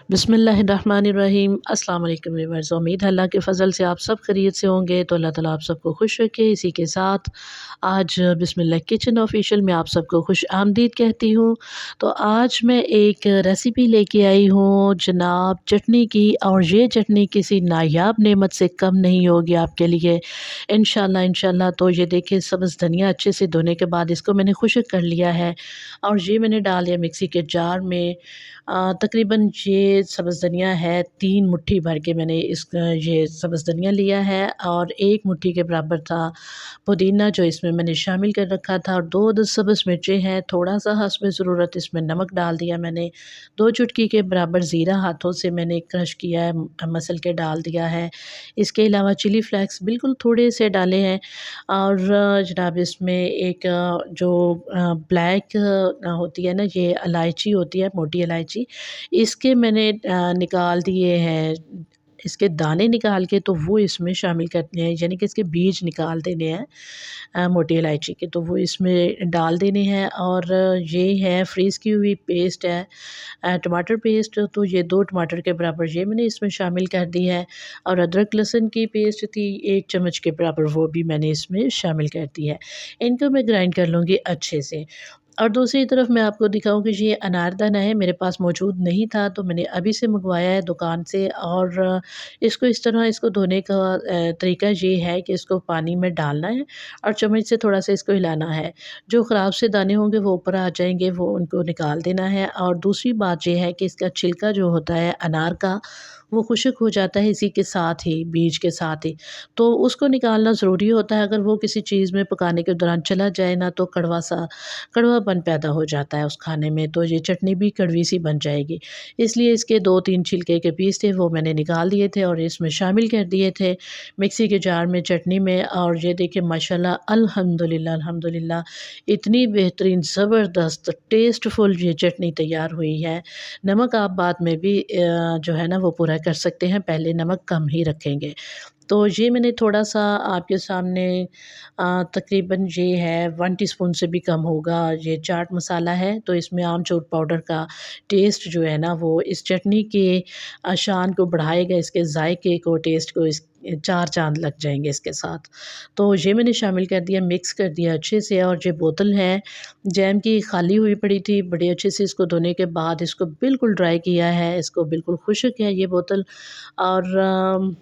बिस्मिल्लाहिर्रहमानिर्रहीम। अस्सलाम वालेकुम व्यूअर्स। उम्मीद है अल्लाह के फ़ज़ल से आप सब खैरियत से होंगे, तो अल्लाह ताला आप सबको खुश रखे। इसी के साथ आज बिस्मिल्लाह किचन ऑफिशियल में आप सबको खुश आमदीद कहती हूँ। तो आज मैं एक रेसिपी लेके आई हूँ जनाब चटनी की, और ये चटनी किसी नायाब नेमत से कम नहीं होगी आपके लिए इंशाल्लाह इंशाल्लाह। तो ये देखिए, सब्ज़ धनिया अच्छे से धोने के बाद इसको मैंने खुश्क कर लिया है और ये मैंने डाल दिया मिक्सी के जार में। तकरीबन ये सब्ज़ धनिया है 3 मुट्ठी भर के मैंने ये सब्ज़ धनिया लिया है, और 1 मुट्ठी के बराबर था पुदीना जो इसमें मैंने शामिल कर रखा था, और 2 सब्ज़ मिर्चें हैं, थोड़ा-सा हस्बे ज़रूरत इसमें नमक डाल दिया मैंने, 2 चुटकी के बराबर ज़ीरा हाथों से मैंने क्रश किया है, मसल के डाल दिया है। इसके अलावा चिली फ्लेक्स बिल्कुल थोड़े से डाले हैं, और जनाब इसमें एक जो ब्लैक होती है ना, ये इलायची होती है, मोटी इलायची, इसके मैंने निकाल दिए हैं, इसके दाने निकाल के तो वो इसमें शामिल करने हैं, यानी कि इसके बीज निकाल देने हैं मोटी इलायची के, तो वो इसमें डाल देने हैं। और ये है फ्रीज़ की हुई पेस्ट है, टमाटर पेस्ट, तो ये 2 टमाटर के बराबर ये मैंने इसमें शामिल कर दी है, और अदरक लहसुन की पेस्ट थी 1 चम्मच के बराबर, वो भी मैंने इसमें शामिल कर दी है। इनको मैं ग्राइंड कर लूँगी अच्छे से। और दूसरी तरफ मैं आपको दिखाऊँ कि ये अनारदाना है, मेरे पास मौजूद नहीं था, तो मैंने अभी से मँगवाया है दुकान से। और इसको इस तरह इसको धोने का तरीका ये है कि इसको पानी में डालना है और चम्मच से थोड़ा-सा इसको हिलाना है। जो ख़राब से दाने होंगे वो ऊपर आ जाएँगे, वो उनको निकाल देना है। और दूसरी बात ये है कि इसका छिलका जो होता है अनार का, वो खुश्क हो जाता है इसी के साथ ही, बीज के साथ ही, तो उसको निकालना ज़रूरी होता है। अगर वो किसी चीज़ में पकाने के दौरान चला जाए ना, तो कड़वापन पैदा हो जाता है उस खाने में, तो ये चटनी भी कड़वी-सी बन जाएगी। इसलिए इसके 2-3 छिलके के पीस थे, वो मैंने निकाल दिए थे और इसमें शामिल कर दिए थे मिक्सी के जार में, चटनी में। और ये देखिए माशाल्लाह अल्हम्दुलिल्लाह अल्हम्दुलिल्लाह, इतनी बेहतरीन ज़बरदस्त टेस्टफुल ये चटनी तैयार हुई है। नमक आप बाद में भी जो है ना वो पूरा कर सकते हैं, पहले नमक कम ही रखेंगे। तो ये मैंने थोड़ा-सा आपके सामने तकरीबन ये है 1 टीस्पून से भी कम होगा, ये चाट मसाला है, तो इसमें आमचूर पाउडर का टेस्ट जो है ना वो इस चटनी के शान को बढ़ाएगा, इसके जायके को, टेस्ट को, इस 4 चाँद लग जाएँगे इसके साथ। तो ये मैंने शामिल कर दिया, मिक्स कर दिया अच्छे से। और ये बोतल है जैम की, खाली हुई पड़ी थी, बड़े अच्छे से इसको धोने के बाद इसको बिल्कुल ड्राई किया है, इसको बिल्कुल खुश्क है ये बोतल। और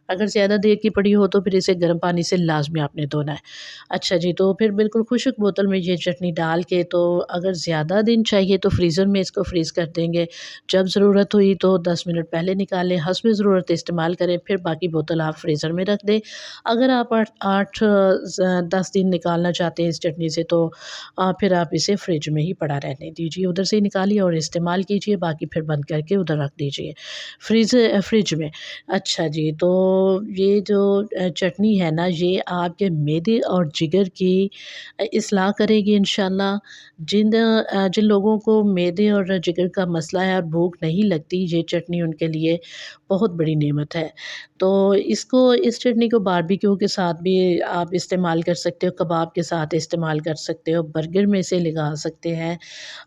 अगर ज़्यादा देर की पड़ी हो तो फिर इसे गर्म पानी से लाज़मी आपने धोना है। अच्छा जी, तो फिर बिल्कुल खुश्क बोतल में ये चटनी डाल के, तो अगर ज़्यादा दिन चाहिए तो फ्रीज़र में इसको फ्रीज़ कर देंगे। जब ज़रूरत हुई तो 10 मिनट पहले निकालें, हस्ब ज़रूरत इस्तेमाल करें, फिर बाकी बोतल आप फ्रीज़र में रख दें। अगर आप 10 दिन निकालना चाहते हैं इस चटनी से, तो फिर आप इसे फ्रिज में ही पड़ा रहने दीजिए, उधर से ही निकालिए और इस्तेमाल कीजिए, बाकी फिर बंद करके उधर रख दीजिए फ्रिज में। अच्छा जी, तो ये जो चटनी है ना, ये आपके मैदे और जिगर की इस्लाह करेगी इंशाल्लाह। जिन लोगों को मैदे और जिगर का मसला है और भूख नहीं लगती, ये चटनी उनके लिए बहुत बड़ी नेमत है। तो इस चटनी को बारबेक्यू के साथ भी आप इस्तेमाल कर सकते हो, कबाब के साथ इस्तेमाल कर सकते हो, बर्गर में इसे लगा सकते हैं,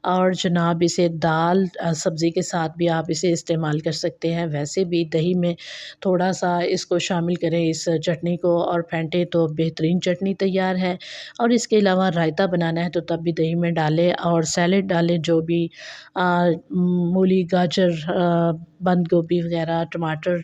और जनाब इसे दाल सब्ज़ी के साथ भी आप इसे इस्तेमाल कर सकते हैं। वैसे भी दही में थोड़ा-सा इसको शामिल करें इस चटनी को और फेंटें, तो बेहतरीन चटनी तैयार है। और इसके अलावा रायता बनाना है तो तब भी दही में डालें, और सैलेड डालें, जो भी मूली, गाजर, बंद गोभी वग़ैरह, टमाटर,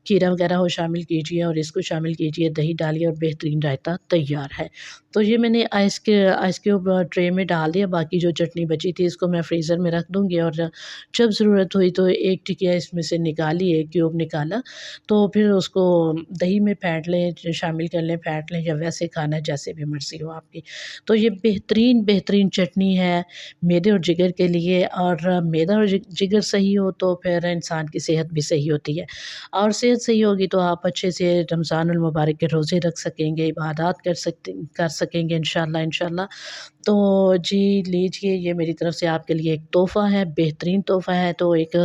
खीरा वग़ैरह हो, शामिल कीजिए और इसको शामिल कीजिए, दही डालिए और बेहतरीन रायता तैयार है। तो ये मैंने आइस क्यूब ट्रे में डाल दिया, बाकी जो चटनी बची थी इसको मैं फ्रीज़र में रख दूँगी, और जब ज़रूरत हुई तो एक टिकिया इसमें से निकाली, एक क्यूब निकाला, तो फिर उसको दही में फेंट लें, शामिल कर लें, फेंट लें, या वैसे खाना है जैसे भी मर्ज़ी हो आपकी। तो ये बेहतरीन चटनी है मैदे और जिगर के लिए, और मैदा और जिगर सही हो तो फिर इंसान की सेहत भी सही होती है, और सेहत सही होगी तो आप अच्छे से रमज़ानुल मुबारक के रोज़े रख सकेंगे, इबादत कर सकेंगे इंशाल्लाह इंशाल्लाह। तो जी लीजिए, ये मेरी तरफ से आपके लिए एक तोहफ़ा है, बेहतरीन तोहफ़ा है। तो एक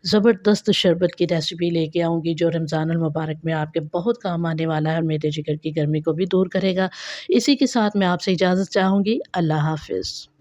ज़बरदस्त शरबत की रेसिपी लेके आऊँगी जो रमज़ानुल मुबारक में आपके बहुत काम आने वाला है, और मैदे जिगर की गर्मी को भी दूर करेगा। इसी के साथ मैं आपसे इजाज़त चाहूँगी। अल्लाह हाफ़िज़।